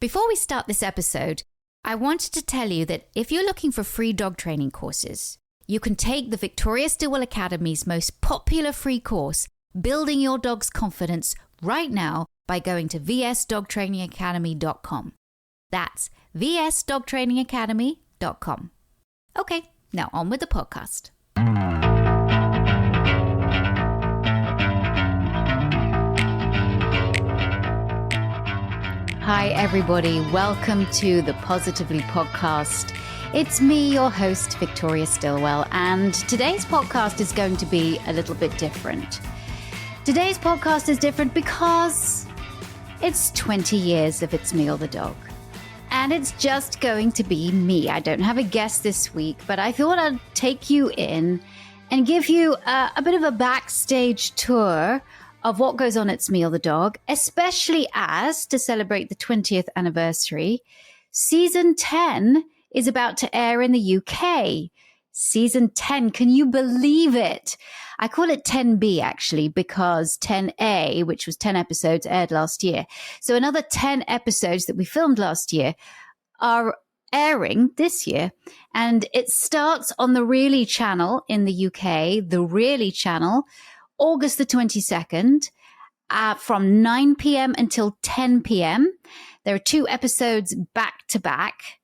Before we start this episode, I wanted to tell you that if you're looking for free dog training courses, you can take the Victoria Stilwell Academy's most popular free course, Building Your Dog's Confidence, right now by going to vsdogtrainingacademy.com. That's vsdogtrainingacademy.com. Okay, now on with the podcast. Hi, everybody. Welcome to the Positively Podcast. It's me, your host, Victoria Stilwell, and today's podcast is going to be a little bit different. Today's podcast is different because it's 20 years of It's Me or the Dog. And it's just going to be me. I don't have a guest this week, but I thought I'd take you in and give you a bit of a backstage tour of what goes on at It's Me or the Dog, especially as, to celebrate the 20th anniversary, Season 10 is about to air in the UK. Season 10, can you believe it? I call it 10B, actually, because 10A, which was 10 episodes, aired last year. So another 10 episodes that we filmed last year are airing this year. And it starts on the Really channel in the UK, the Really channel, August the 22nd, from 9 p.m. until 10 p.m. There are 2 episodes back to back,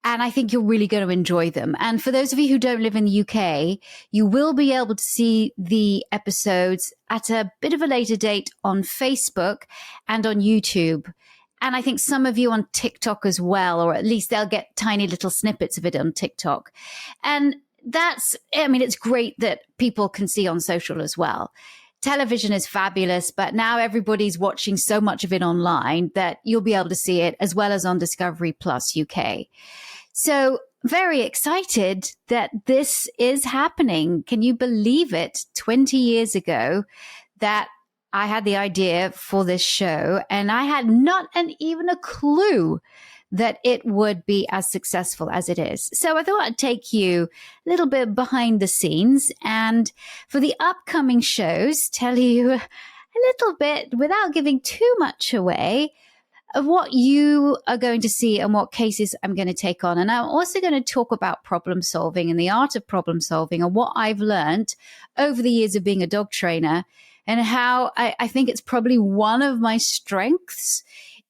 and I think you're really going to enjoy them. And for those of you who don't live in the UK, you will be able to see the episodes at a bit of a later date on Facebook and on YouTube. And I think some of you on TikTok as well, or at least they'll get tiny little snippets of it on TikTok. And it's great that people can see on social as well. Television is fabulous, but now everybody's watching so much of it online that you'll be able to see it as well as on Discovery Plus UK. So very excited that this is happening. Can you believe it? 20 years ago that I had the idea for this show, and I had not even a clue that it would be as successful as it is. So I thought I'd take you a little bit behind the scenes, and for the upcoming shows, tell you a little bit, without giving too much away, of what you are going to see and what cases I'm going to take on. And I'm also going to talk about problem solving and the art of problem solving and what I've learned over the years of being a dog trainer, and how I think it's probably one of my strengths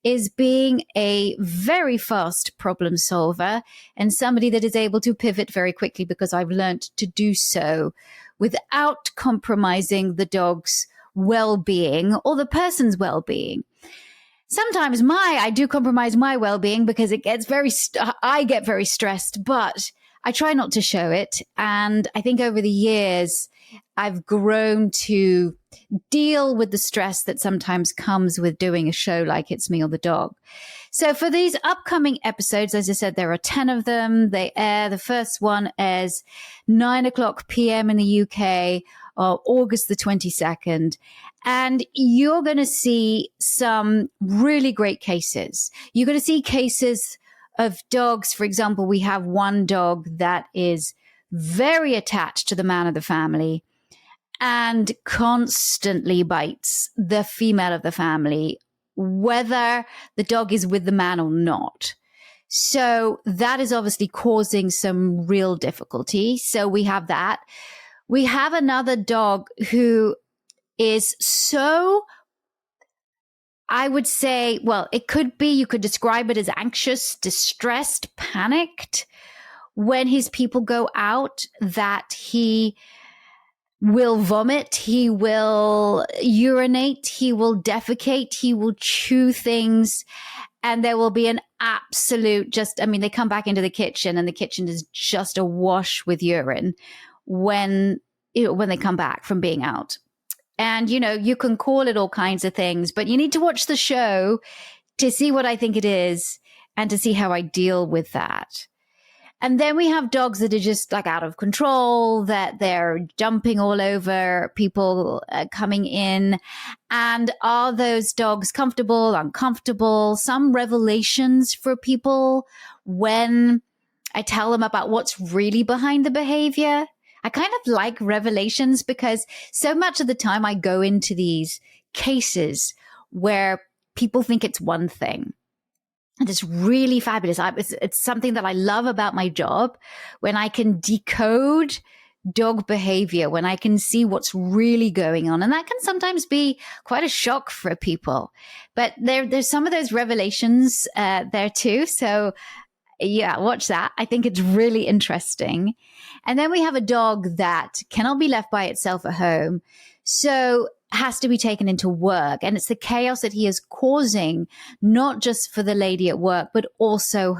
is being a very fast problem solver and somebody that is able to pivot very quickly, because I've learned to do so without compromising the dog's well-being or the person's well-being. Sometimes I do compromise my well-being because it gets I get very stressed, but I try not to show it. And I think over the years, I've grown to deal with the stress that sometimes comes with doing a show like It's Me or the Dog. So for these upcoming episodes, as I said, there are 10 of them. They air. The first one airs 9:00 p.m. in the UK, August the 22nd. And you're going to see some really great cases. You're going to see cases of dogs. For example, we have one dog that is very attached to the man of the family and constantly bites the female of the family, whether the dog is with the man or not. So that is obviously causing some real difficulty. So we have that. We have another dog who is so, I would say, well, it could be, you could describe it as anxious, distressed, panicked when his people go out, that he will vomit, he will urinate, he will defecate, he will chew things, and there will be an absolute they come back into the kitchen and the kitchen is just awash with urine when they come back from being out. And, you can call it all kinds of things, but you need to watch the show to see what I think it is and to see how I deal with that. And then we have dogs that are just like out of control, that they're jumping all over people coming in. And are those dogs comfortable, uncomfortable? Some revelations for people when I tell them about what's really behind the behavior. I kind of like revelations because so much of the time I go into these cases where people think it's one thing. find this really fabulous. It's something that I love about my job, when I can decode dog behavior, when I can see what's really going on. And that can sometimes be quite a shock for people. But there's some of those revelations there too. So yeah, watch that. I think it's really interesting. And then we have a dog that cannot be left by itself at home, so has to be taken into work. And it's the chaos that he is causing, not just for the lady at work, but also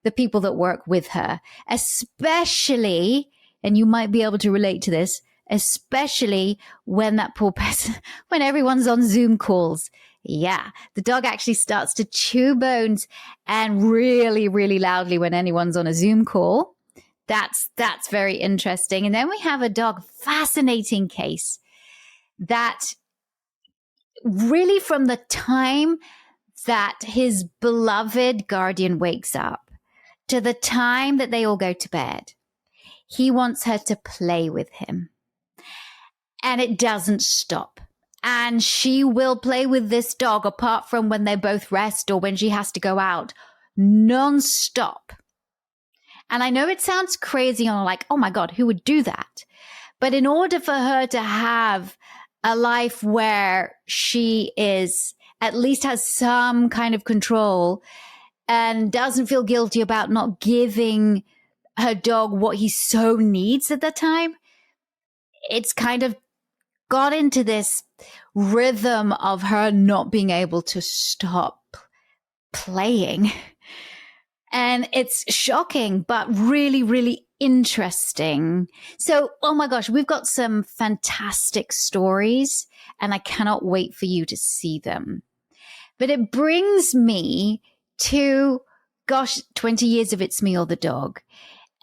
the people that work with her, especially, and you might be able to relate to this, especially when that poor person, when everyone's on Zoom calls. Yeah, the dog actually starts to chew bones, and really, really loudly when anyone's on a Zoom call. That's very interesting. And then we have a dog, fascinating case, that really from the time that his beloved guardian wakes up to the time that they all go to bed, he wants her to play with him. And it doesn't stop. And she will play with this dog, apart from when they both rest or when she has to go out, non-stop. And I know it sounds crazy, and like, oh my God, who would do that? But in order for her to have a life where she at least has some kind of control and doesn't feel guilty about not giving her dog what he so needs at that time, it's kind of got into this rhythm of her not being able to stop playing. And it's shocking, but really, really interesting. So, oh my gosh, we've got some fantastic stories, and I cannot wait for you to see them. But it brings me to, 20 years of It's Me or the Dog.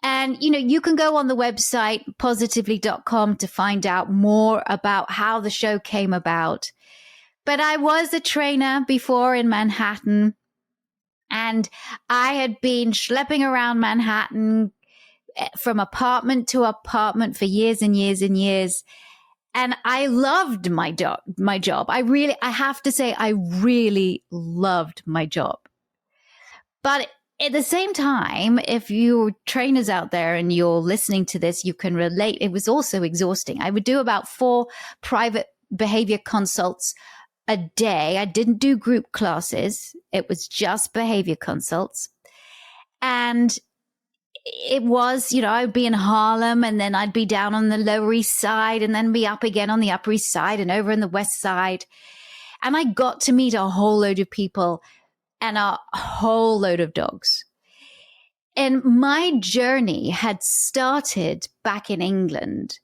And, you can go on the website, positively.com, to find out more about how the show came about. But I was a trainer before in Manhattan, and I had been schlepping around Manhattan from apartment to apartment for years and years and years. And I loved my job. I have to say, I really loved my job. But at the same time, if you're trainers out there and you're listening to this, you can relate. It was also exhausting. I would do about 4 private behavior consults a day. I didn't do group classes. It was just behavior consults. And it was, I'd be in Harlem, and then I'd be down on the Lower East Side, and then be up again on the Upper East Side and over in the West Side. And I got to meet a whole load of people and a whole load of dogs. And my journey had started back in England.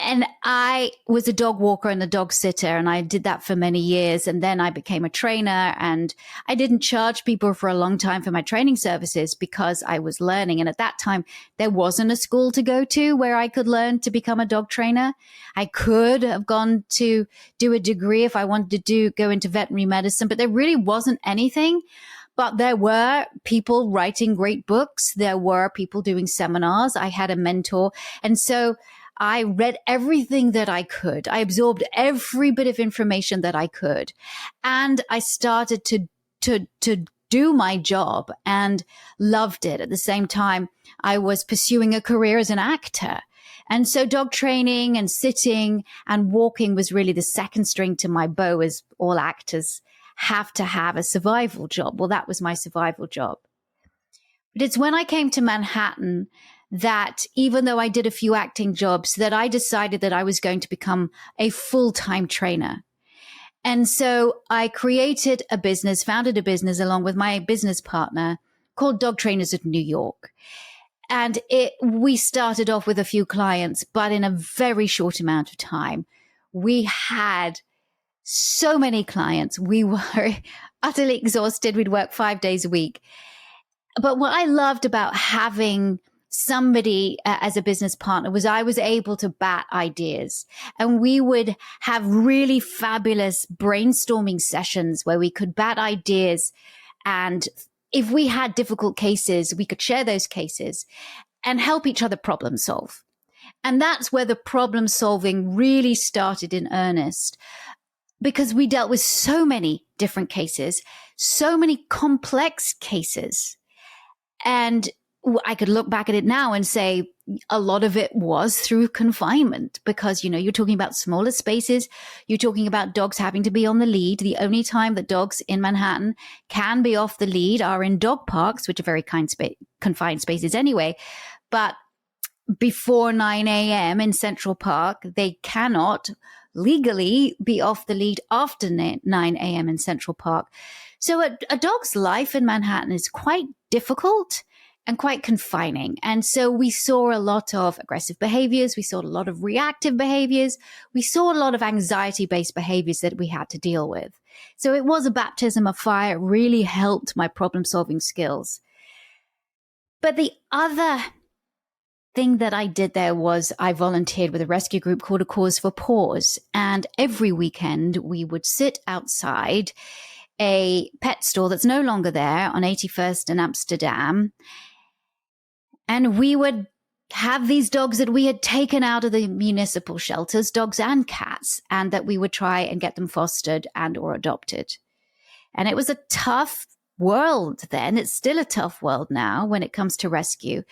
And I was a dog walker and a dog sitter, and I did that for many years. And then I became a trainer, and I didn't charge people for a long time for my training services because I was learning. And at that time, there wasn't a school to go to where I could learn to become a dog trainer. I could have gone to do a degree if I wanted to go into veterinary medicine, but there really wasn't anything. But there were people writing great books. There were people doing seminars. I had a mentor. And so I read everything that I could. I absorbed every bit of information that I could. And I started to do my job and loved it. At the same time, I was pursuing a career as an actor. And so dog training and sitting and walking was really the second string to my bow, as all actors have to have a survival job. Well, that was my survival job. But it's when I came to Manhattan that, even though I did a few acting jobs, that I decided that I was going to become a full-time trainer. And so I founded a business along with my business partner called Dog Trainers of New York. And we started off with a few clients, but in a very short amount of time, we had so many clients. We were utterly exhausted. We'd work 5 days a week. But what I loved about having somebody as a business partner was I was able to bat ideas, and we would have really fabulous brainstorming sessions where we could bat ideas. And if we had difficult cases, we could share those cases and help each other problem solve. And that's where the problem solving really started in earnest. because we dealt with so many different cases, so many complex cases. And I could look back at it now and say a lot of it was through confinement because, you're talking about smaller spaces. You're talking about dogs having to be on the lead. The only time that dogs in Manhattan can be off the lead are in dog parks, which are very confined spaces anyway. But before 9 a.m. in Central Park, they cannot legally be off the lead after 9 a.m. in Central Park. So a dog's life in Manhattan is quite difficult and quite confining. And so we saw a lot of aggressive behaviors. We saw a lot of reactive behaviors. We saw a lot of anxiety-based behaviors that we had to deal with. So it was a baptism of fire. It really helped my problem-solving skills. But the other thing that I did there was I volunteered with a rescue group called A Cause for Paws. And every weekend we would sit outside a pet store that's no longer there on 81st in Amsterdam. And we would have these dogs that we had taken out of the municipal shelters, dogs and cats, and that we would try and get them fostered and or adopted. And it was a tough world then. It's still a tough world now when it comes to rescue.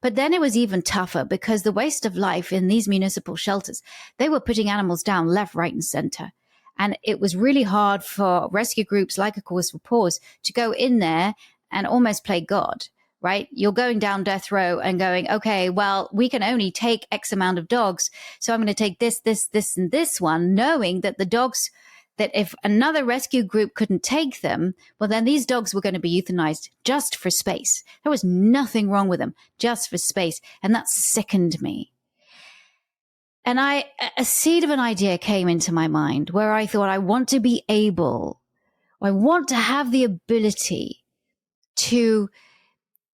But then it was even tougher because the waste of life in these municipal shelters, they were putting animals down left, right, and center. And it was really hard for rescue groups like A Cause for Paws to go in there and almost play God, right? You're going down death row and going, okay, well, we can only take X amount of dogs. So I'm going to take this, and this one, knowing that the dogs, that if another rescue group couldn't take them, well, then these dogs were going to be euthanized just for space. There was nothing wrong with them, just for space. And that sickened me. And a seed of an idea came into my mind where I thought I want to have the ability to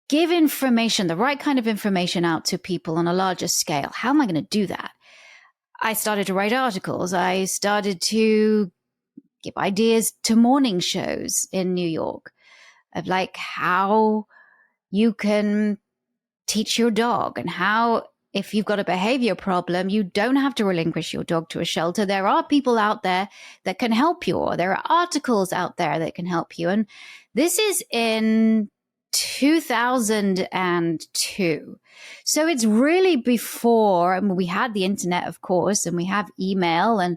give information, the right kind of information out to people on a larger scale. How am I going to do that? I started to write articles. I started to give ideas to morning shows in New York of like how you can teach your dog and how if you've got a behavior problem, you don't have to relinquish your dog to a shelter. There are people out there that can help you, or there are articles out there that can help you. And this is in 2002. So it's really before, we had the internet, of course, and we have email,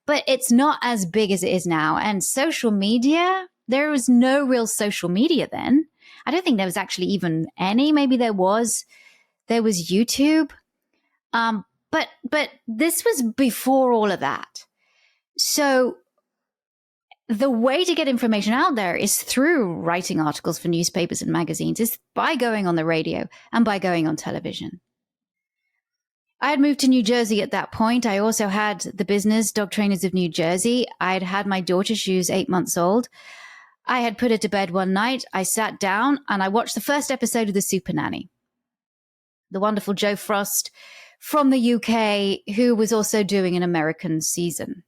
but it's not as big as it is now. And social media, there was no real social media then. I don't think there was actually even any. Maybe there was YouTube. But this was before all of that. So the way to get information out there is through writing articles for newspapers and magazines, is by going on the radio and by going on television. I had moved to New Jersey at that point. I also had the business Dog Trainers of New Jersey. I'd had my daughter. She was 8 months old. I had put her to bed one night. I sat down and I watched the first episode of The Super Nanny. The wonderful Jo Frost from the UK, who was also doing an American season.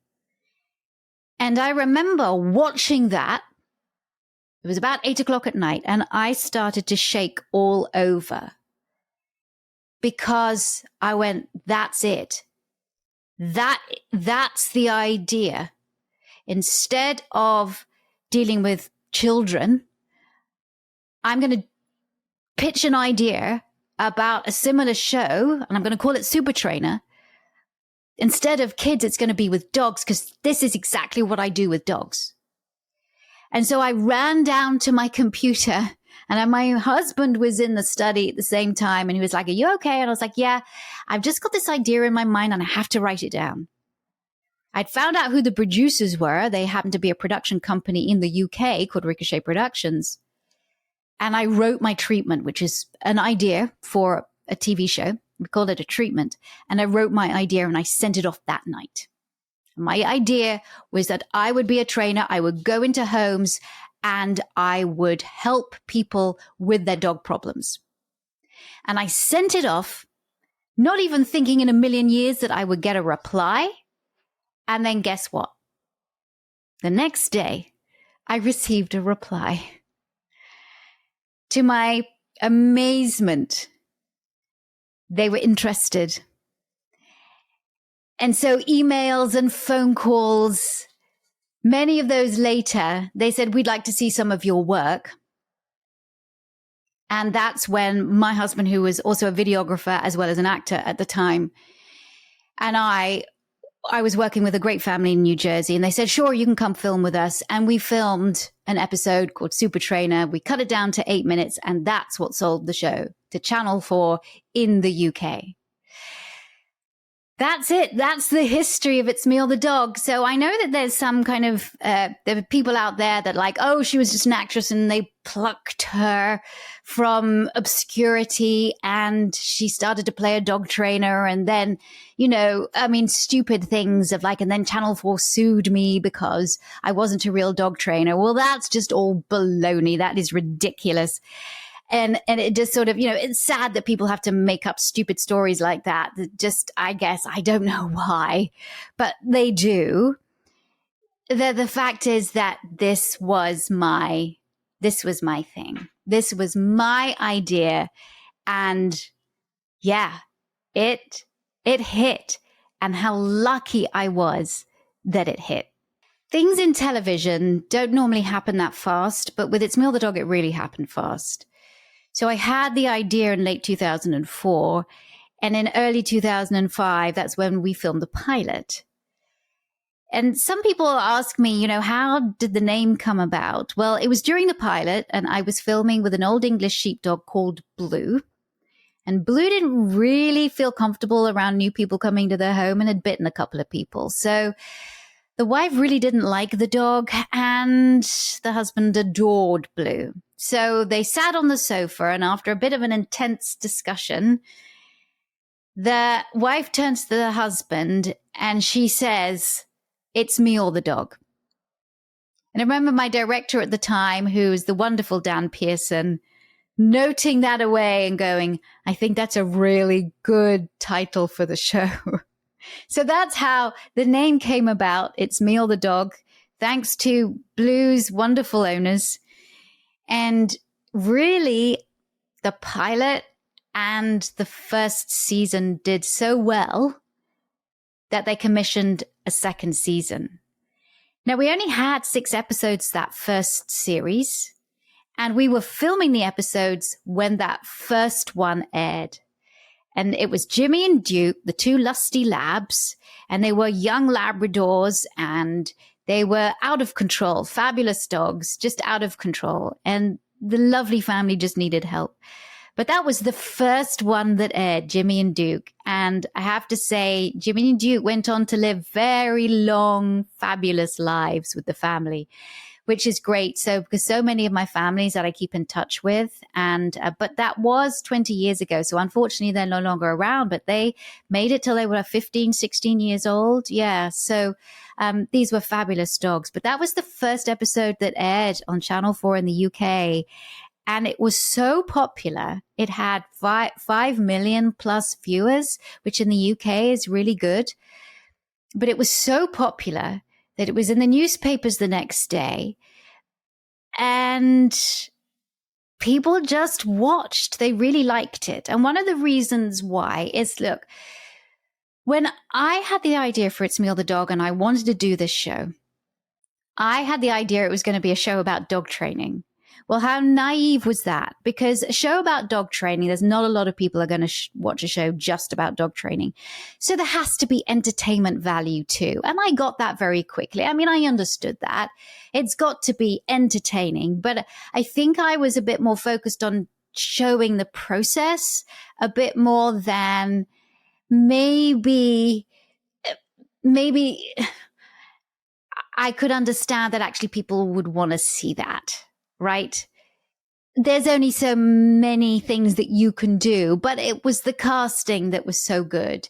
And I remember watching that. It was about 8 o'clock at night, and I started to shake all over because I went, that's it. That's the idea. Instead of dealing with children, I'm going to pitch an idea about a similar show, and I'm going to call it Super Trainer. Instead of kids, it's going to be with dogs, because this is exactly what I do with dogs. And so I ran down to my computer, and my husband was in the study at the same time, and he was like, are you okay? And I was like, yeah, I've just got this idea in my mind, and I have to write it down. I'd found out who the producers were. They happened to be a production company in the UK called Ricochet Productions. And I wrote my treatment, which is an idea for a TV show. We called it a treatment. And I wrote my idea and I sent it off that night. My idea was that I would be a trainer. I would go into homes and I would help people with their dog problems. And I sent it off, not even thinking in a million years that I would get a reply. And then guess what? The next day, I received a reply. To my amazement, they were interested. And so emails and phone calls Many of those later, they said, we'd like to see some of your work. And that's when my husband, who was also a videographer as well as an actor at the time, and I was working with a great family in New Jersey, and they said, sure, you can come film with us. And we filmed an episode called Super Trainer. We cut it down to 8 minutes, and that's what sold the show to Channel 4 in the UK. That's it. That's the history of It's Me or the Dog. So I know that there's some kind of, there are people out there that like, oh, she was just an actress and they plucked her from obscurity and she started to play a dog trainer. And then, you know, I mean, stupid things of like, and then Channel 4 sued me because I wasn't a real dog trainer. Well, that's just all baloney. That is ridiculous. And it just sort of, you know, it's sad that people have to make up stupid stories like that. Just, I guess, I don't know why, but they do. The fact is that this was my thing. This was my idea. And yeah, it hit. And how lucky I was that it hit. Things in television don't normally happen that fast, but with It's Me or the Dog, it really happened fast. So I had the idea in late 2004, and in early 2005, that's when we filmed the pilot. And some people ask me, you know, how did the name come about? Well, it was during the pilot, and I was filming with an old English sheepdog called Blue. And Blue didn't really feel comfortable around new people coming to their home and had bitten a couple of people. So the wife really didn't like the dog, and the husband adored Blue. So they sat on the sofa, and after a bit of an intense discussion, the wife turns to the husband and she says, "It's me or the dog." And I remember my director at the time, who was the wonderful Dan Pearson, noting that away and going, "I think that's a really good title for the show." So that's how the name came about. It's Me or the Dog, thanks to Blue's wonderful owners. And really, the pilot and the first season did so well that they commissioned a second season. Now, we only had 6 episodes that first series, and we were filming the episodes when that first one aired. And it was Jimmy and Duke, the 2 lusty labs, and they were young Labradors, and they were out of control, fabulous dogs, just out of control. And the lovely family just needed help. But that was the first one that aired, Jimmy and Duke. And I have to say, Jimmy and Duke went on to live very long, fabulous lives with the family, which is great. So, because so many of my families that I keep in touch with, and but that was 20 years ago. So unfortunately, they're no longer around, but they made it till they were 15, 16 years old. Yeah. So these were fabulous dogs. But that was the first episode that aired on Channel 4 in the UK. And it was so popular. It had 5 million plus viewers, which in the UK is really good. But it was so popular that it was in the newspapers the next day. And people just watched. They really liked it. And one of the reasons why is, look, when I had the idea for It's Me or the Dog and I wanted to do this show, I had the idea it was going to be a show about dog training. Well, how naive was that? Because a show about dog training, there's not a lot of people are going to watch a show just about dog training. So there has to be entertainment value too. And I got that very quickly. I mean, I understood that. It's got to be entertaining. But I think I was a bit more focused on showing the process a bit more than maybe I could understand that actually people would want to see that. Right? There's only so many things that you can do, but it was the casting that was so good.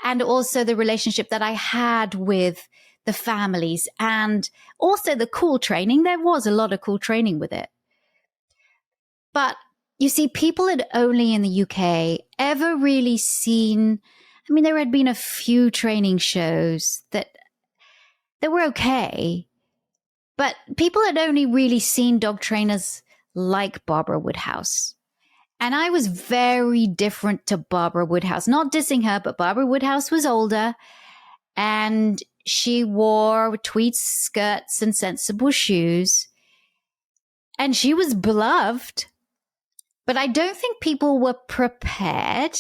And also the relationship that I had with the families, and also the cool training. There was a lot of cool training with it. But you see, people had only in the UK ever really seen, I mean, there had been a few training shows that were okay. But people had only really seen dog trainers like Barbara Woodhouse. And I was very different to Barbara Woodhouse. Not dissing her, but Barbara Woodhouse was older. And she wore tweed skirts and sensible shoes. And she was beloved. But I don't think people were prepared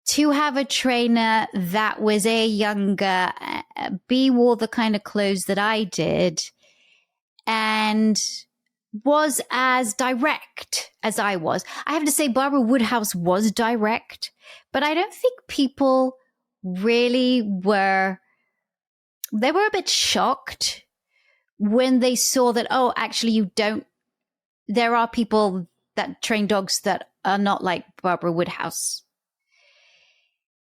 to have a trainer that was A, younger, B, wore the kind of clothes that I did, and was as direct as I was. I have to say Barbara Woodhouse was direct, but I don't think people really were. They were a bit shocked when they saw that, oh, actually there are people that train dogs that are not like Barbara Woodhouse.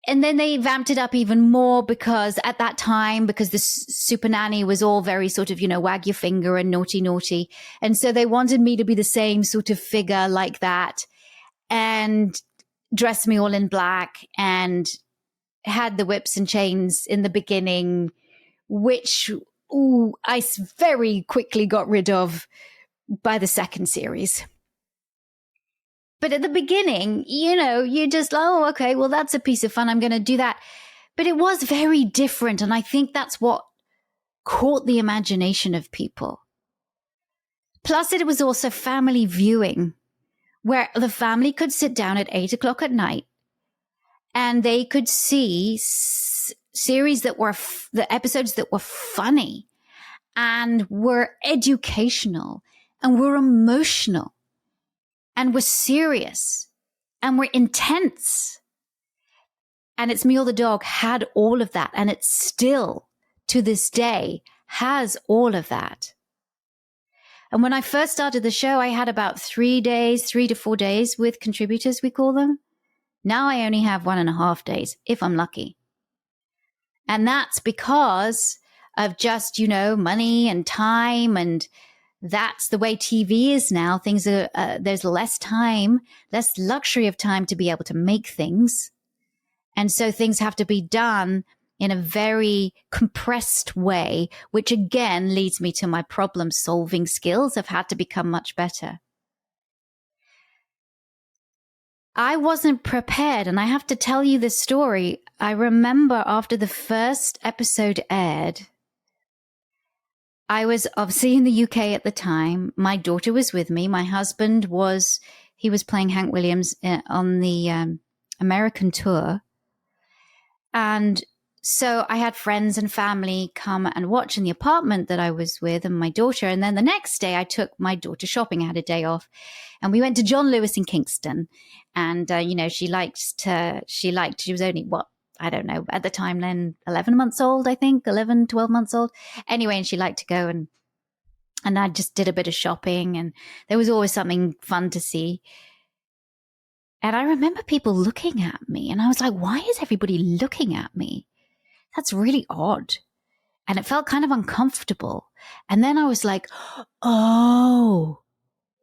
And then they vamped it up even more because at that time, because the super nanny was all very sort of, wag your finger and naughty, naughty. And so they wanted me to be the same sort of figure like that and dress me all in black and had the whips and chains in the beginning, which I very quickly got rid of by the second series. But at the beginning, you just, oh, okay, well, that's a piece of fun. I'm going to do that. But it was very different. And I think that's what caught the imagination of people. Plus, it was also family viewing, where the family could sit down at 8 o'clock at night and they could see series that were, the episodes that were funny and were educational and were emotional. And were serious and were intense. And It's Me or the Dog had all of that. And it still, to this day, has all of that. And when I first started the show, I had about 3 to 4 days with contributors, we call them. Now I only have 1.5 days, if I'm lucky. And that's because of just, money and time, and that's the way TV is now. Things are, there's less time, less luxury of time to be able to make things. And so things have to be done in a very compressed way, which again leads me to my problem solving skills have had to become much better. I wasn't prepared, and I have to tell you this story. I remember after the first episode aired, I was obviously in the UK at the time. My daughter was with me. My husband was playing Hank Williams on the American tour. And so I had friends and family come and watch in the apartment that I was with and my daughter. And then the next day I took my daughter shopping. I had a day off and we went to John Lewis in Kingston. And, she was only, I don't know, at the time then 11 months old, I think, 11, 12 months old. Anyway, and she liked to go and I just did a bit of shopping and there was always something fun to see. And I remember people looking at me and I was like, why is everybody looking at me? That's really odd. And it felt kind of uncomfortable. And then I was like, oh,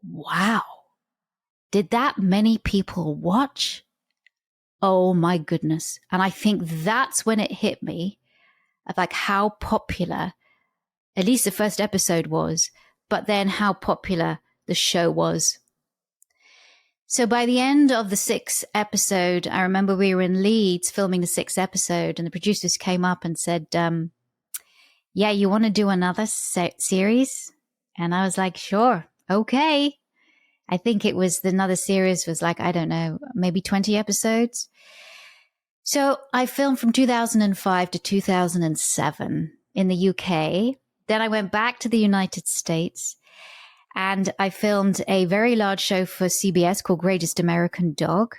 wow. Did that many people watch? Oh my goodness. And I think that's when it hit me of like how popular, at least the first episode was, but then how popular the show was. So by the end of the 6th episode, I remember we were in Leeds filming the 6th episode and the producers came up and said, yeah, you want to do another series? And I was like, sure. Okay. I think it was another series was like, I don't know, maybe 20 episodes. So I filmed from 2005 to 2007 in the UK. Then I went back to the United States and I filmed a very large show for CBS called Greatest American Dog.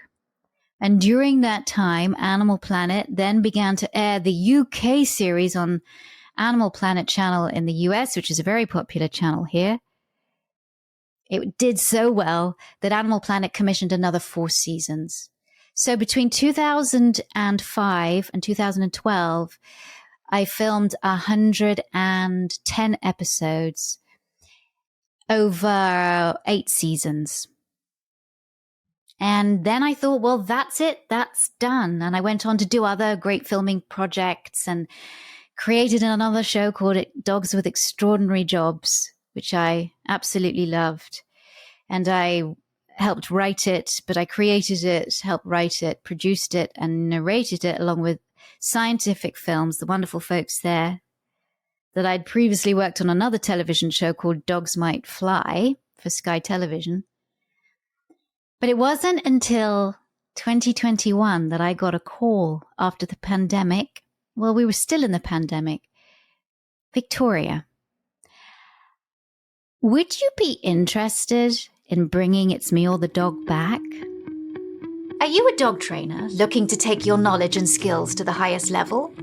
And during that time, Animal Planet then began to air the UK series on Animal Planet channel in the US, which is a very popular channel here. It did so well that Animal Planet commissioned another 4 seasons. So between 2005 and 2012, I filmed 110 episodes over 8 seasons. And then I thought, well, that's it. That's done. And I went on to do other great filming projects and created another show called Dogs with Extraordinary Jobs, which I absolutely loved. And I helped write it, but I created it, helped write it, produced it, and narrated it along with scientific films, the wonderful folks there, that I'd previously worked on another television show called Dogs Might Fly for Sky Television. But it wasn't until 2021 that I got a call after the pandemic. Well, we were still in the pandemic. Victoria, would you be interested in bringing It's Me or the Dog back? Are you a dog trainer looking to take your knowledge and skills to the highest level?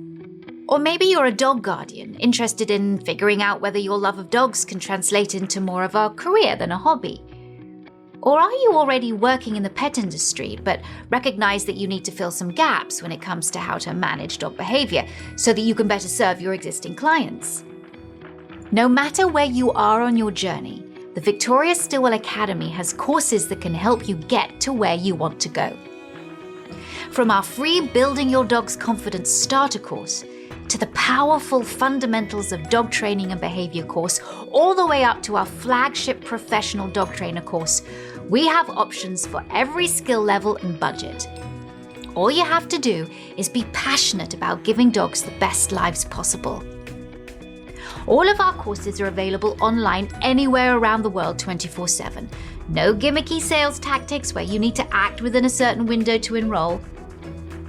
Or maybe you're a dog guardian interested in figuring out whether your love of dogs can translate into more of a career than a hobby. Or are you already working in the pet industry but recognize that you need to fill some gaps when it comes to how to manage dog behavior so that you can better serve your existing clients? No matter where you are on your journey, the Victoria Stilwell Academy has courses that can help you get to where you want to go. From our free Building Your Dog's Confidence starter course to the powerful Fundamentals of Dog Training and Behavior course, all the way up to our flagship Professional Dog Trainer course, we have options for every skill level and budget. All you have to do is be passionate about giving dogs the best lives possible. All of our courses are available online anywhere around the world 24/7. No gimmicky sales tactics where you need to act within a certain window to enroll.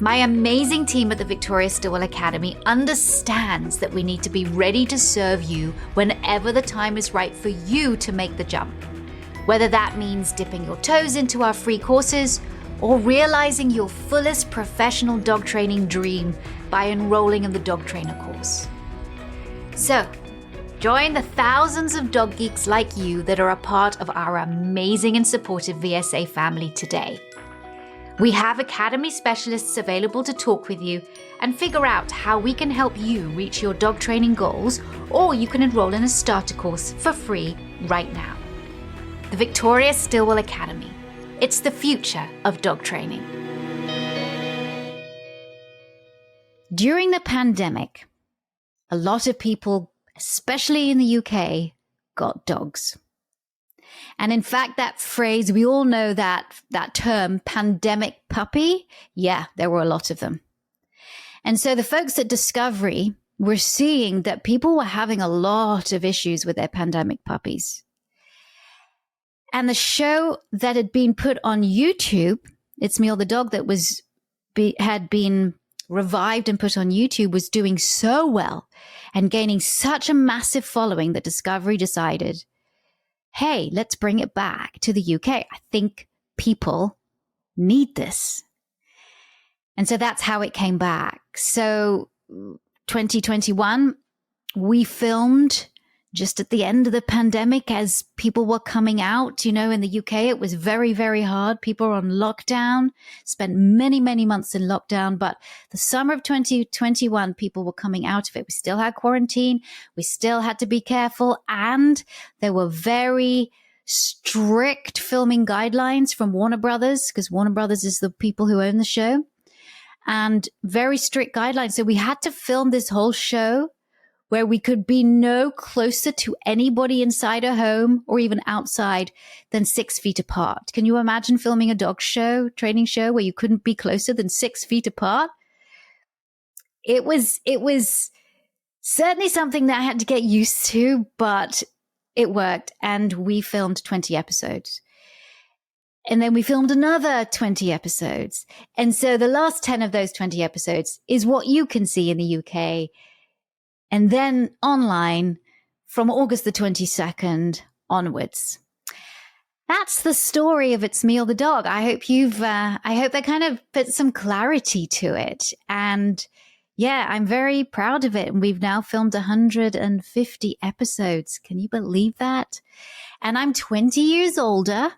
My amazing team at the Victoria Stilwell Academy understands that we need to be ready to serve you whenever the time is right for you to make the jump. Whether that means dipping your toes into our free courses or realizing your fullest professional dog training dream by enrolling in the dog trainer course. So, join the thousands of dog geeks like you that are a part of our amazing and supportive VSA family today. We have Academy specialists available to talk with you and figure out how we can help you reach your dog training goals, or you can enroll in a starter course for free right now. The Victoria Stilwell Academy. It's the future of dog training. During the pandemic, a lot of people, especially in the UK, got dogs. And in fact, that phrase, we all know that term, pandemic puppy. Yeah, there were a lot of them. And so the folks at Discovery were seeing that people were having a lot of issues with their pandemic puppies. And the show that had been put on YouTube, It's Me or the Dog, that had been revived and put on YouTube, was doing so well and gaining such a massive following that Discovery decided, hey, let's bring it back to the UK. I think people need this. And so that's how it came back. So 2021, we filmed just at the end of the pandemic as people were coming out. You know, in the UK, it was very, very hard. People were on lockdown, spent many, many months in lockdown. But the summer of 2021, people were coming out of it. We still had quarantine. We still had to be careful. And there were very strict filming guidelines from Warner Brothers, because Warner Brothers is the people who own the show, and very strict guidelines. So we had to film this whole show where we could be no closer to anybody inside a home or even outside than 6 feet apart. Can you imagine filming a dog show, training show, where you couldn't be closer than 6 feet apart? It was certainly something that I had to get used to, but it worked. And we filmed 20 episodes. And then we filmed another 20 episodes. And so the last 10 of those 20 episodes is what you can see in the UK. And then online from August the 22nd onwards. That's the story of It's Me or the Dog. I hope I hope that kind of put some clarity to it. And yeah, I'm very proud of it. And we've now filmed 150 episodes. Can you believe that? And I'm 20 years older.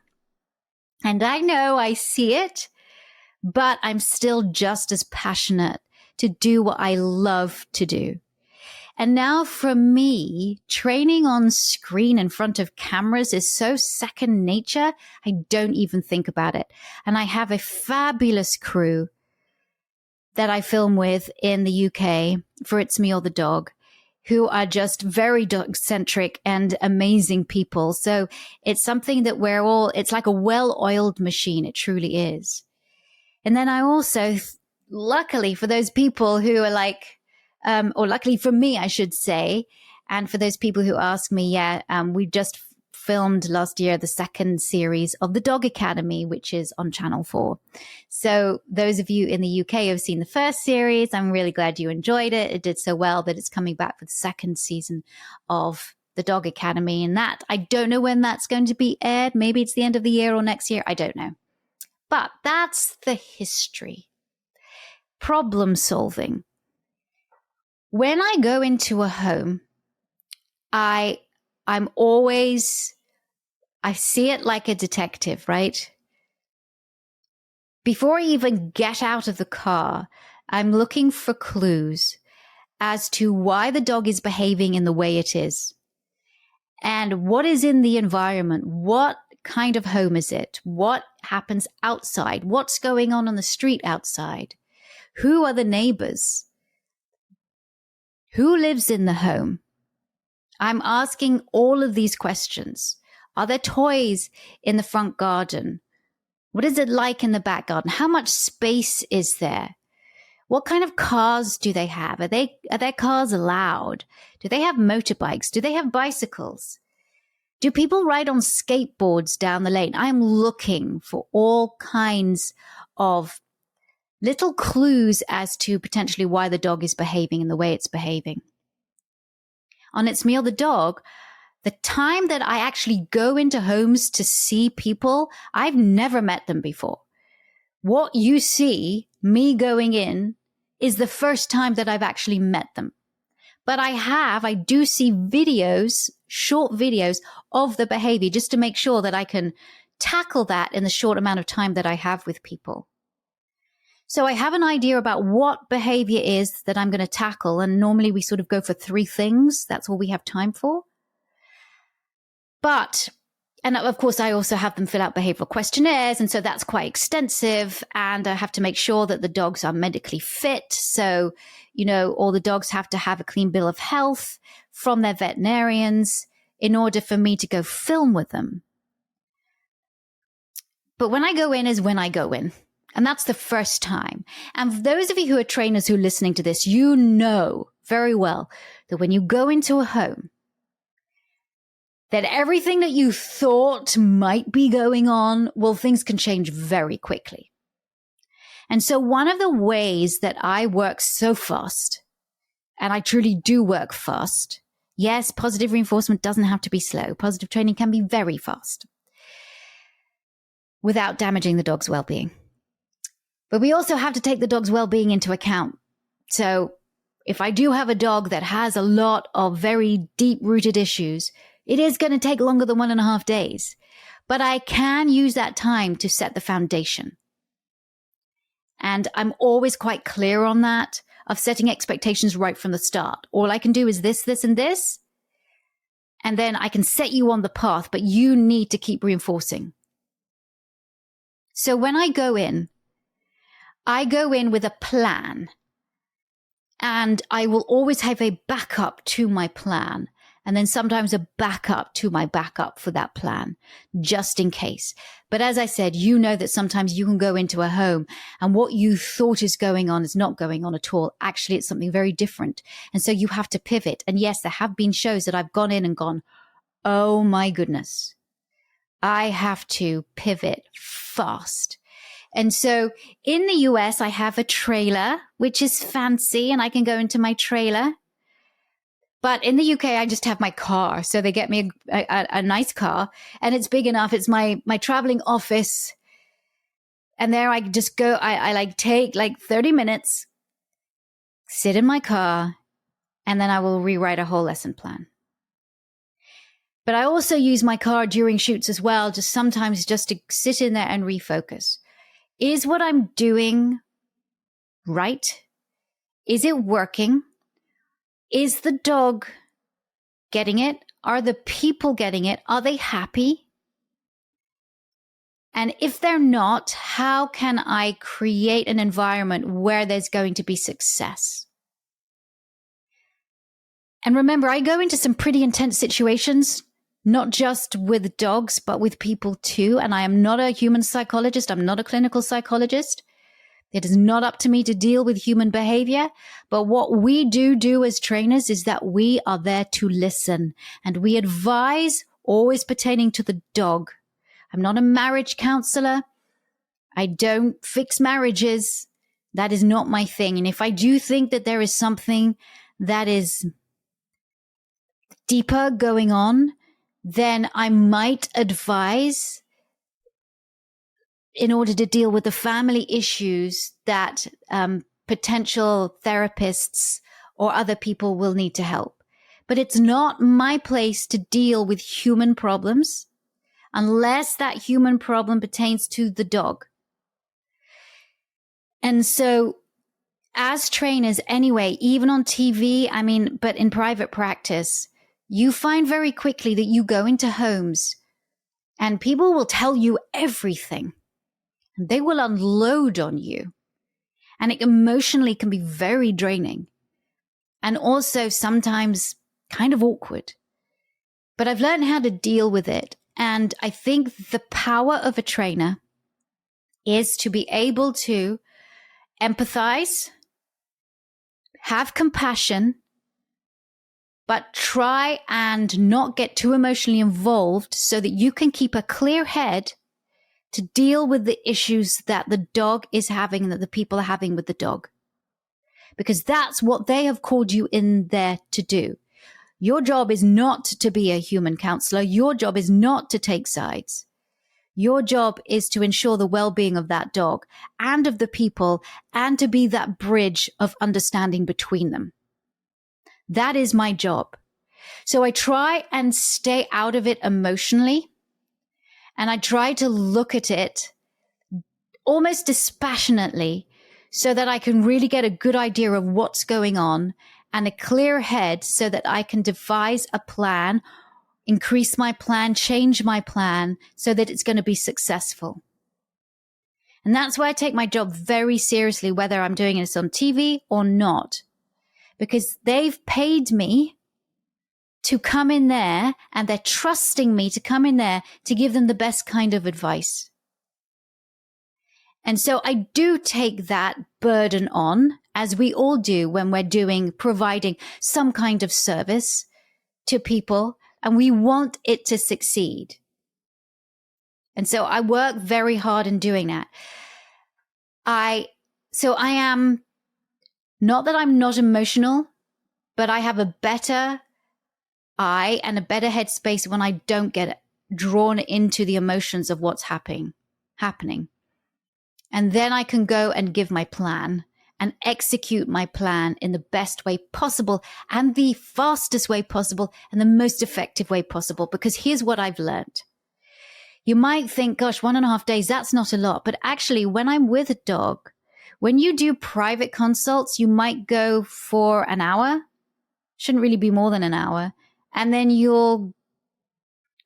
And I know I see it, but I'm still just as passionate to do what I love to do. And now for me, training on screen in front of cameras is so second nature, I don't even think about it. And I have a fabulous crew that I film with in the UK for It's Me or the Dog, who are just very dog-centric and amazing people. So it's something that it's like a well-oiled machine. It truly is. And then I also luckily for those people who are like, or luckily for me, I should say, and for those people who ask me, we just filmed last year the second series of The Dog Academy, which is on Channel 4. So those of you in the UK who have seen the first series, I'm really glad you enjoyed it. It did so well that it's coming back for the second season of The Dog Academy. And that, I don't know when that's going to be aired. Maybe it's the end of the year or next year. I don't know. But that's the history. Problem solving. When I go into a home, I see it like a detective, right? Before I even get out of the car, I'm looking for clues as to why the dog is behaving in the way it is. And what is in the environment? What kind of home is it? What happens outside? What's going on the street outside? Who are the neighbors? Who lives in the home? I'm asking all of these questions. Are there toys in the front garden? What is it like in the back garden? How much space is there? What kind of cars do they have? Are their cars allowed? Do they have motorbikes? Do they have bicycles? Do people ride on skateboards down the lane? I'm looking for all kinds of little clues as to potentially why the dog is behaving in the way it's behaving. On It's Me or the Dog, the time that I actually go into homes to see people, I've never met them before. What you see, me going in, is the first time that I've actually met them. But I do see videos, short videos of the behavior just to make sure that I can tackle that in the short amount of time that I have with people. So I have an idea about what behavior is that I'm going to tackle. And normally we sort of go for 3 things. That's all we have time for. And of course, I also have them fill out behavioral questionnaires. And so that's quite extensive. And I have to make sure that the dogs are medically fit. So, all the dogs have to have a clean bill of health from their veterinarians in order for me to go film with them. But when I go in is when I go in. And that's the first time. And for those of you who are trainers who are listening to this, you know very well that when you go into a home, that everything that you thought might be going on, well, things can change very quickly. And so one of the ways that I work so fast, and I truly do work fast, yes, positive reinforcement doesn't have to be slow. Positive training can be very fast without damaging the dog's well-being. But we also have to take the dog's well-being into account. So if I do have a dog that has a lot of very deep-rooted issues, it is going to take longer than 1.5 days. But I can use that time to set the foundation. And I'm always quite clear on that, of setting expectations right from the start. All I can do is this, this, and this. And then I can set you on the path, but you need to keep reinforcing. So when I go in with a plan, and I will always have a backup to my plan, and then sometimes a backup to my backup for that plan, just in case. But as I said, you know that sometimes you can go into a home and what you thought is going on is not going on at all. Actually, it's something very different. And so you have to pivot. And yes, there have been shows that I've gone in and gone, oh my goodness, I have to pivot fast. And so in the US, I have a trailer, which is fancy, and I can go into my trailer. But in the UK, I just have my car. So they get me a nice car, and it's big enough. It's my traveling office. And there I just go, I take 30 minutes, sit in my car, and then I will rewrite a whole lesson plan. But I also use my car during shoots as well, just sometimes just to sit in there and refocus. Is what I'm doing right? Is it working? Is the dog getting it? Are the people getting it? Are they happy? And if they're not, how can I create an environment where there's going to be success? And remember, I go into some pretty intense situations, not just with dogs, but with people too. And I am not a human psychologist. I'm not a clinical psychologist. It is not up to me to deal with human behavior. But what we do as trainers is that we are there to listen, and we advise always pertaining to the dog. I'm not a marriage counselor. I don't fix marriages. That is not my thing. And if I do think that there is something that is deeper going on, then I might advise in order to deal with the family issues that potential therapists or other people will need to help. But it's not my place to deal with human problems unless that human problem pertains to the dog. And so as trainers anyway, even on TV, but in private practice, you find very quickly that you go into homes and people will tell you everything. And they will unload on you. And it emotionally can be very draining. And also sometimes kind of awkward. But I've learned how to deal with it. And I think the power of a trainer is to be able to empathize, have compassion, but try and not get too emotionally involved so that you can keep a clear head to deal with the issues that the dog is having, that the people are having with the dog. Because that's what they have called you in there to do. Your job is not to be a human counselor. Your job is not to take sides. Your job is to ensure the well-being of that dog and of the people, and to be that bridge of understanding between them. That is my job. So I try and stay out of it emotionally. And I try to look at it almost dispassionately so that I can really get a good idea of what's going on and a clear head so that I can devise a plan, increase my plan, change my plan so that it's going to be successful. And that's why I take my job very seriously, whether I'm doing this on TV or not, because they've paid me to come in there, and they're trusting me to come in there to give them the best kind of advice. And so I do take that burden on, as we all do when we're providing some kind of service to people, and we want it to succeed. And so I work very hard in doing that. I am, not that I'm not emotional, but I have a better eye and a better headspace when I don't get drawn into the emotions of what's happening. And then I can go and give my plan and execute my plan in the best way possible and the fastest way possible and the most effective way possible. Because here's what I've learned. You might think, gosh, 1.5 days, that's not a lot. But actually, when I'm with a dog, when you do private consults, you might go for an hour. Shouldn't really be more than an hour. And then you'll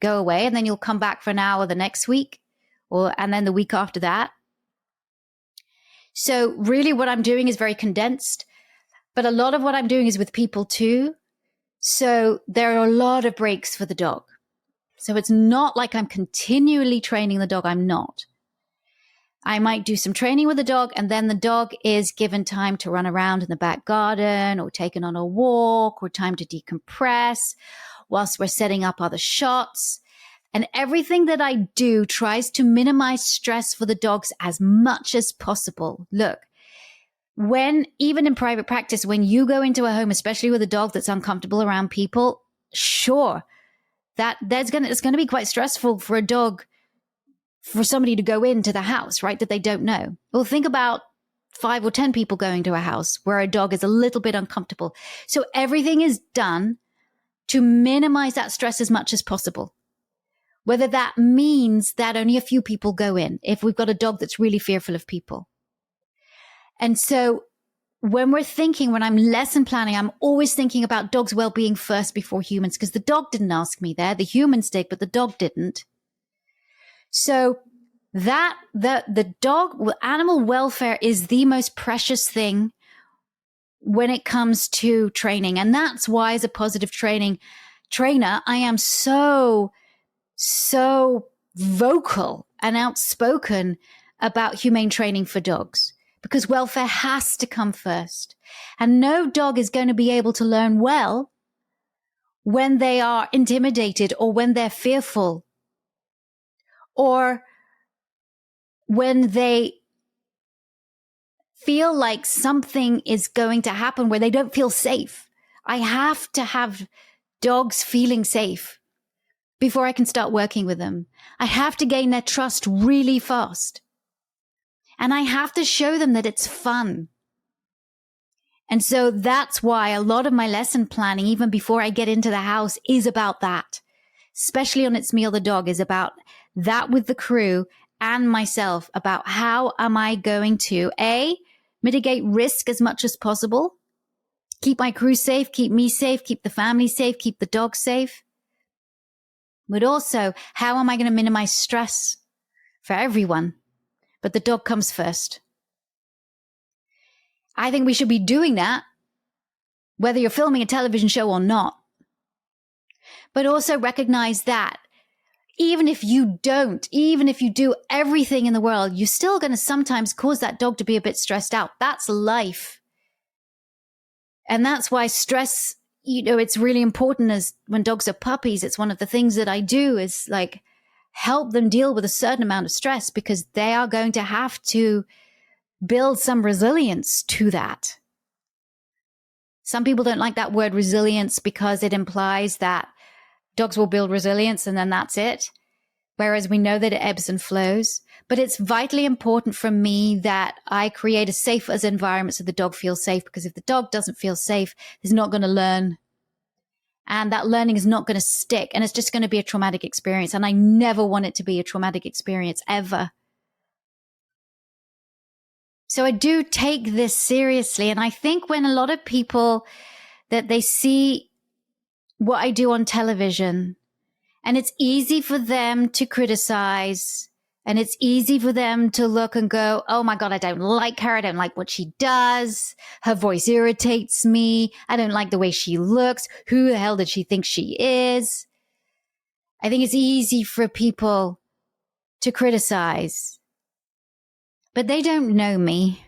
go away, and then you'll come back for an hour the next week, and then the week after that. So really what I'm doing is very condensed, but a lot of what I'm doing is with people too. So there are a lot of breaks for the dog. So it's not like I'm continually training the dog. I'm not. I might do some training with the dog, and then the dog is given time to run around in the back garden or taken on a walk or time to decompress whilst we're setting up other shots. And everything that I do tries to minimize stress for the dogs as much as possible. Look, even in private practice, when you go into a home, especially with a dog that's uncomfortable around people, sure, it's going to be quite stressful for a dog, for somebody to go into the house, right, that they don't know. Well, think about 5 or 10 people going to a house where a dog is a little bit uncomfortable. So everything is done to minimize that stress as much as possible. Whether that means that only a few people go in, if we've got a dog that's really fearful of people. And so when I'm lesson planning, I'm always thinking about dogs' well-being first before humans, because the dog didn't ask me there. The humans did, but the dog didn't. So the dog, animal welfare is the most precious thing when it comes to training. And that's why, as a positive trainer, I am so vocal and outspoken about humane training for dogs, because welfare has to come first. And no dog is going to be able to learn well when they are intimidated or when they're fearful or when they feel like something is going to happen where they don't feel safe. I have to have dogs feeling safe before I can start working with them. I have to gain their trust really fast. And I have to show them that it's fun. And so that's why a lot of my lesson planning, even before I get into the house, is about that. Especially on It's Me or the Dog, is about that with the crew and myself, about how am I going to, A, mitigate risk as much as possible, keep my crew safe, keep me safe, keep the family safe, keep the dog safe. But also, how am I going to minimize stress for everyone? But the dog comes first. I think we should be doing that, whether you're filming a television show or not. But also recognize that even if you do everything in the world, you're still going to sometimes cause that dog to be a bit stressed out. That's life. And that's why stress, it's really important as when dogs are puppies. It's one of the things that I do is like help them deal with a certain amount of stress because they are going to have to build some resilience to that. Some people don't like that word resilience because it implies that dogs will build resilience and then that's it. Whereas we know that it ebbs and flows. But it's vitally important for me that I create a safe as environment so the dog feels safe, because if the dog doesn't feel safe, he's not going to learn. And that learning is not going to stick. And it's just going to be a traumatic experience. And I never want it to be a traumatic experience ever. So I do take this seriously. And I think when a lot of people that they see what I do on television, and it's easy for them to criticize, and it's easy for them to look and go, oh my God, I don't like her. I don't like what she does. Her voice irritates me. I don't like the way she looks. Who the hell did she think she is? I think it's easy for people to criticize. But they don't know me.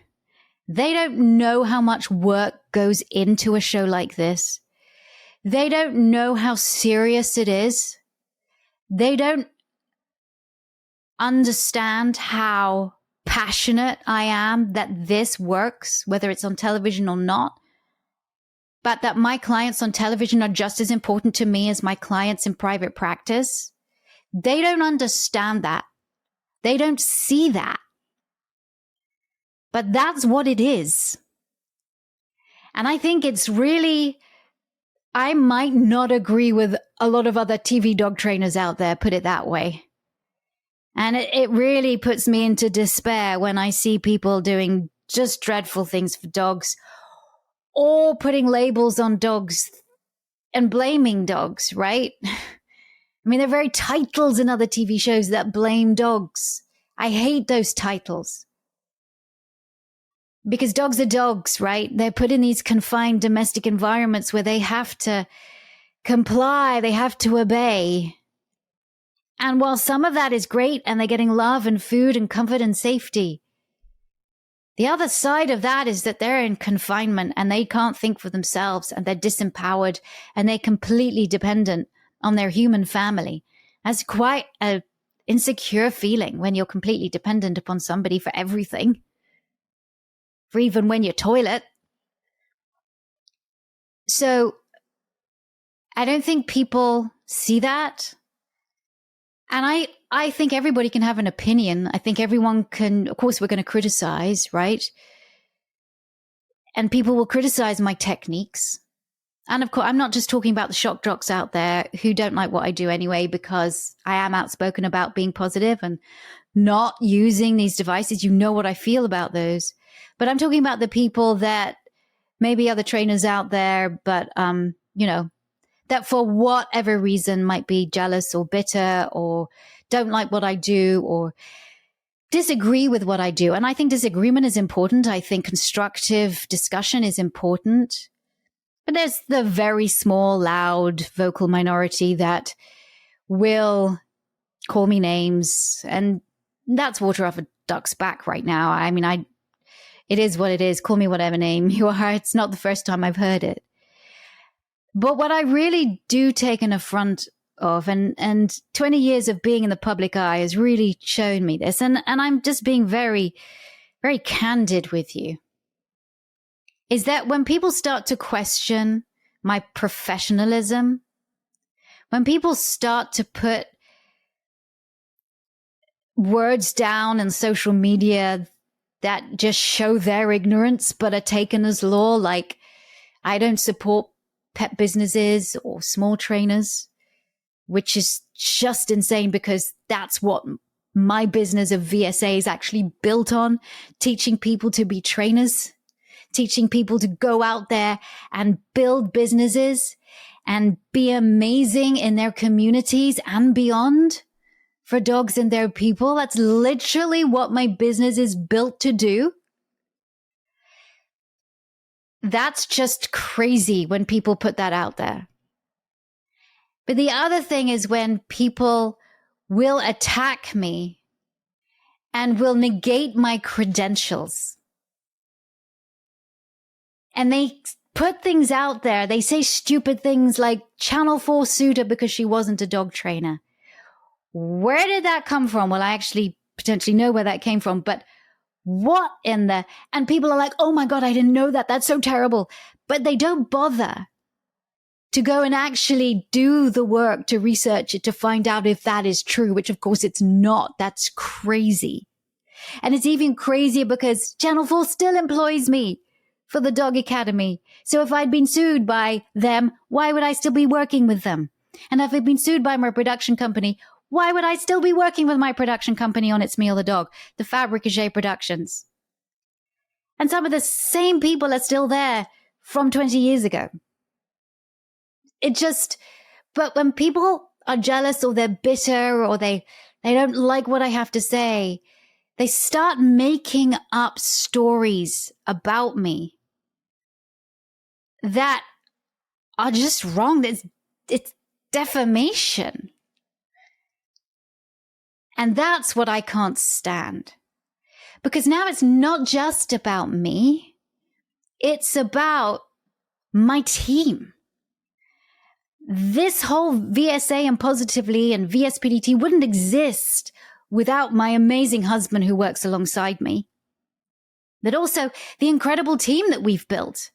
They don't know how much work goes into a show like this. They don't know how serious it is. They don't understand how passionate I am that this works, whether it's on television or not. But that my clients on television are just as important to me as my clients in private practice. They don't understand that. They don't see that. But that's what it is. And I think it's really, I might not agree with a lot of other TV dog trainers out there, put it that way. And it really puts me into despair when I see people doing just dreadful things for dogs, or putting labels on dogs and blaming dogs, right? I mean, there are very titles in other TV shows that blame dogs. I hate those titles. Because dogs are dogs, right? They're put in these confined domestic environments where they have to comply, they have to obey. And while some of that is great and they're getting love and food and comfort and safety, the other side of that is that they're in confinement and they can't think for themselves and they're disempowered and they're completely dependent on their human family. That's quite an insecure feeling when you're completely dependent upon somebody for everything. For even when you toilet. So I don't think people see that. And I think everybody can have an opinion. I think everyone can, of course, we're going to criticize, right? And people will criticize my techniques. And of course, I'm not just talking about the shock jocks out there who don't like what I do anyway, because I am outspoken about being positive and not using these devices. You know what I feel about those. But I'm talking about the people that maybe other trainers out there, but, that for whatever reason might be jealous or bitter or don't like what I do or disagree with what I do. And I think disagreement is important. I think constructive discussion is important. But there's the very small, loud, vocal minority that will call me names. And that's water off a duck's back right now. I mean, It is what it is. Call me whatever name you are. It's not the first time I've heard it. But what I really do take an affront of, and 20 years of being in the public eye has really shown me this, and I'm just being very, very candid with you, is that when people start to question my professionalism, when people start to put words down in social media that just show their ignorance but are taken as law, like I don't support pet businesses or small trainers, which is just insane because that's what my business of VSA is actually built on, teaching people to be trainers, teaching people to go out there and build businesses and be amazing in their communities and beyond for dogs and their people. That's literally what my business is built to do. That's just crazy when people put that out there. But the other thing is when people will attack me and will negate my credentials. And they put things out there. They say stupid things like Channel 4 sued her because she wasn't a dog trainer. Where did that come from? Well, I actually potentially know where that came from, but what in the... And people are like, oh my God, I didn't know that. That's so terrible. But they don't bother to go and actually do the work to research it, to find out if that is true, which of course it's not. That's crazy. And it's even crazier because Channel 4 still employs me for the Dog Academy. So if I'd been sued by them, why would I still be working with them? And if I'd been sued by my production company, why would I still be working with my production company on It's Me or the Dog, the Fabricage Productions? And some of the same people are still there from 20 years ago. It just, but when people are jealous or they're bitter or they don't like what I have to say, they start making up stories about me that are just wrong. It's defamation. And that's what I can't stand. Because now it's not just about me. It's about my team. This whole VSA and Positively and VSPDT wouldn't exist without my amazing husband who works alongside me. But also the incredible team that we've built.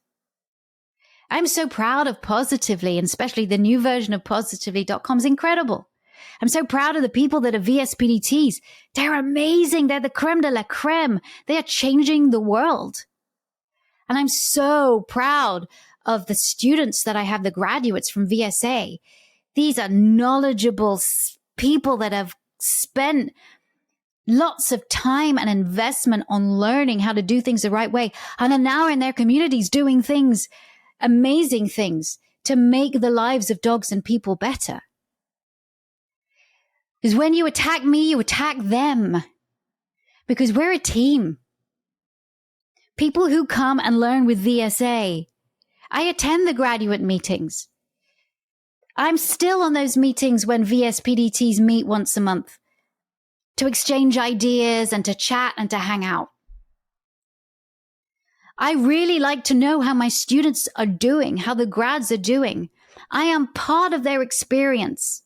I'm so proud of Positively, and especially the new version of Positively.com is incredible. I'm so proud of the people that are VSPDTs. They're amazing. They're the creme de la creme. They are changing the world. And I'm so proud of the students that I have, the graduates from VSA. These are knowledgeable people that have spent lots of time and investment on learning how to do things the right way and are now in their communities doing things, amazing things, to make the lives of dogs and people better. Because when you attack me, you attack them. Because we're a team. People who come and learn with VSA. I attend the graduate meetings. I'm still on those meetings when VSPDTs meet once a month to exchange ideas and to chat and to hang out. I really like to know how my students are doing, how the grads are doing. I am part of their experience,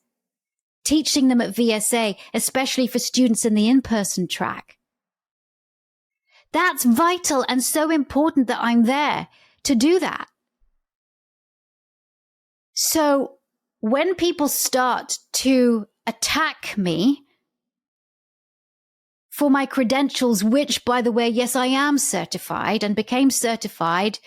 teaching them at VSA, especially for students in the in-person track. That's vital and so important that I'm there to do that. So when people start to attack me for my credentials, which, by the way, yes, I am certified and became certified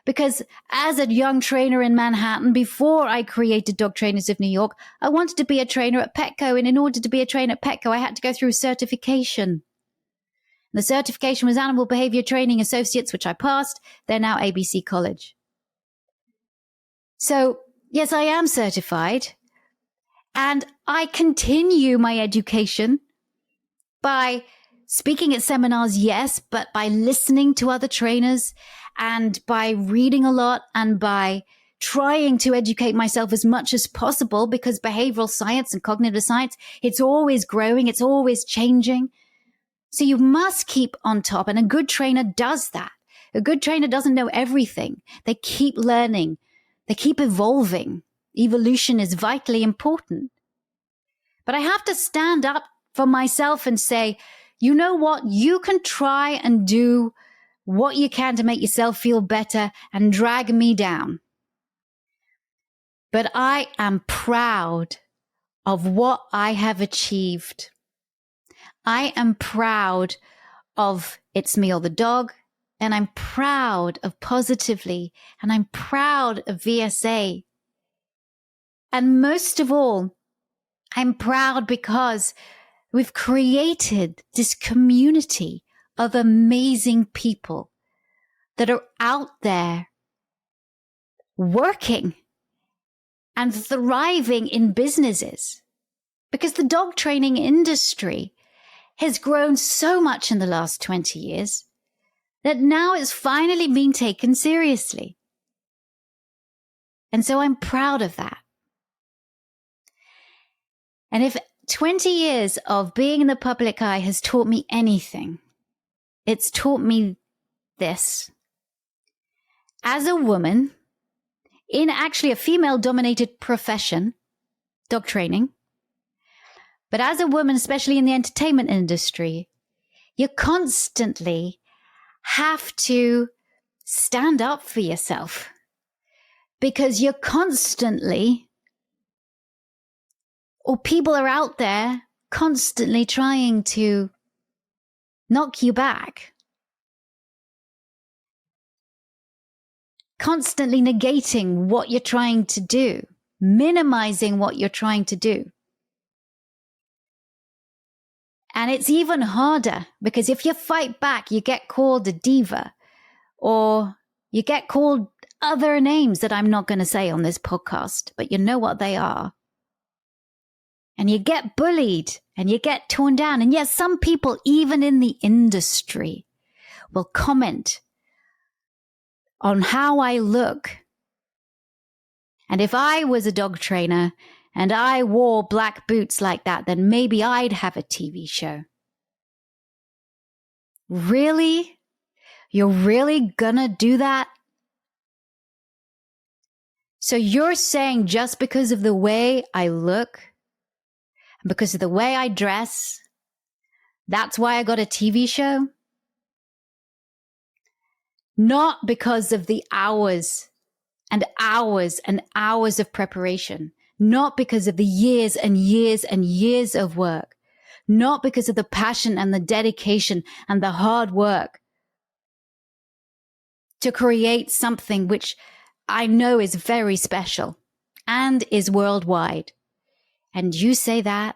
because as a young trainer in Manhattan, before I created Dog Trainers of New York, I wanted to be a trainer at Petco. And in order to be a trainer at Petco, I had to go through a certification. The certification was Animal Behavior Training Associates, which I passed. They're now ABC College. So, yes, I am certified. And I continue my education by speaking at seminars, yes, but by listening to other trainers and by reading a lot and by trying to educate myself as much as possible, because behavioral science and cognitive science, it's always growing, it's always changing. So you must keep on top. And a good trainer does that. A good trainer doesn't know everything. They keep learning. They keep evolving. Evolution is vitally important. But I have to stand up for myself and say, you know what? You can try and do what you can to make yourself feel better and drag me down. But I am proud of what I have achieved. I am proud of It's Me or the Dog, and I'm proud of Positively, and I'm proud of VSA. And most of all, I'm proud because we've created this community of amazing people that are out there working and thriving in businesses. Because the dog training industry has grown so much in the last 20 years that now it's finally being taken seriously. And so I'm proud of that. And if 20 years of being in the public eye has taught me anything, it's taught me this. As a woman, in actually a female-dominated profession, dog training, but as a woman, especially in the entertainment industry, you constantly have to stand up for yourself because you're constantly, or people are out there constantly trying to knock you back, constantly negating what you're trying to do, minimizing what you're trying to do. And it's even harder because if you fight back, you get called a diva or you get called other names that I'm not going to say on this podcast, but you know what they are. And you get bullied and you get torn down. And yes, some people, even in the industry, will comment on how I look. And if I was a dog trainer and I wore black boots like that, then maybe I'd have a TV show. Really? You're really gonna do that? So you're saying just because of the way I look, and because of the way I dress, that's why I got a TV show? Not because of the hours and hours and hours of preparation. Not because of the years and years and years of work. Not because of the passion and the dedication and the hard work to create something which I know is very special and is worldwide. And you say that?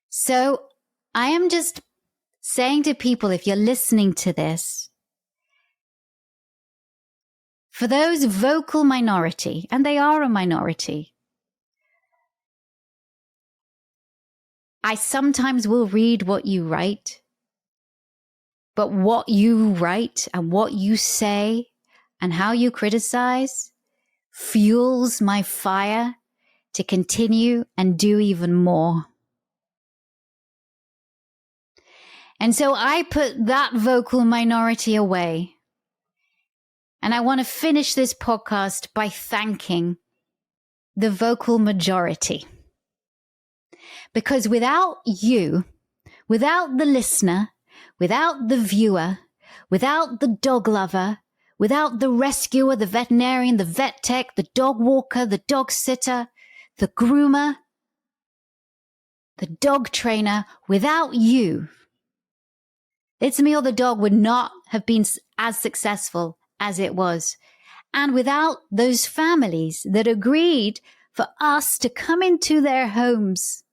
So I am just saying to people, if you're listening to this, for those vocal minority, and they are a minority, I sometimes will read what you write, but what you write and what you say and how you criticize fuels my fire to continue and do even more. And so I put that vocal minority away. And I want to finish this podcast by thanking the vocal majority. Because without you, without the listener, without the viewer, without the dog lover, without the rescuer, the veterinarian, the vet tech, the dog walker, the dog sitter, the groomer, the dog trainer, without you, It's Me or the Dog would not have been as successful as it was. And without those families that agreed for us to come into their homes,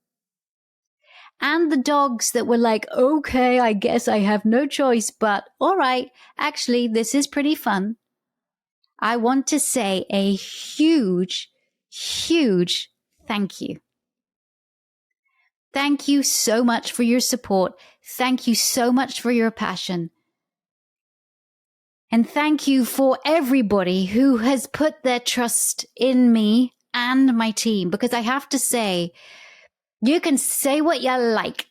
and the dogs that were like, okay, I guess I have no choice, but all right, actually, this is pretty fun. I want to say a huge, huge thank you. Thank you so much for your support. Thank you so much for your passion. And thank you for everybody who has put their trust in me and my team, because I have to say, you can say what you like,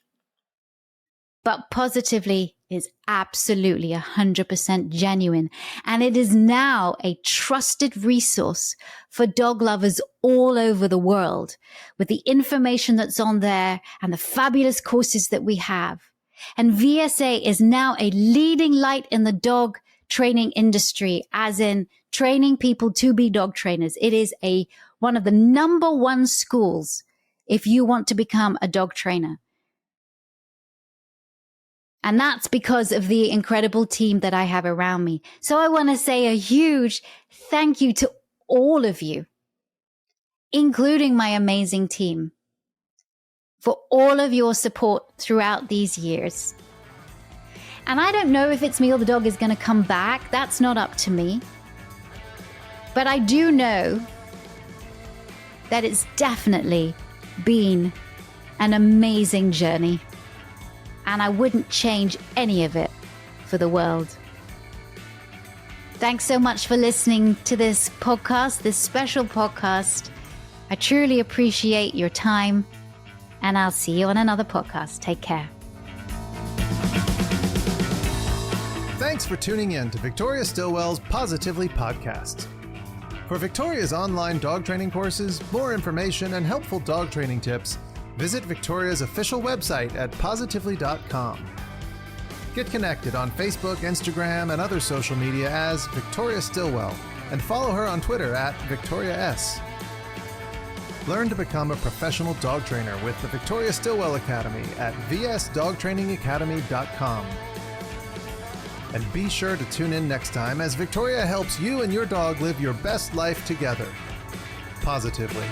but Positively is absolutely 100% genuine, and it is now a trusted resource for dog lovers all over the world with the information that's on there and the fabulous courses that we have. And VSA is now a leading light in the dog training industry, as in training people to be dog trainers. It is one of the number one schools if you want to become a dog trainer. And that's because of the incredible team that I have around me. So I want to say a huge thank you to all of you, including my amazing team, for all of your support throughout these years. And I don't know if it's me or the dog is going to come back. That's not up to me. But I do know that it's definitely been an amazing journey. And I wouldn't change any of it for the world. Thanks so much for listening to this podcast, this special podcast. I truly appreciate your time, and I'll see you on another podcast. Take care. Thanks for tuning in to Victoria Stilwell's Positively podcast. For Victoria's online dog training courses, more information, and helpful dog training tips, visit Victoria's official website at positively.com. Get connected on Facebook, Instagram, and other social media as Victoria Stilwell, and follow her on Twitter at Victoria S. Learn to become a professional dog trainer with the Victoria Stilwell Academy at vsdogtrainingacademy.com. And be sure to tune in next time as Victoria helps you and your dog live your best life together, positively.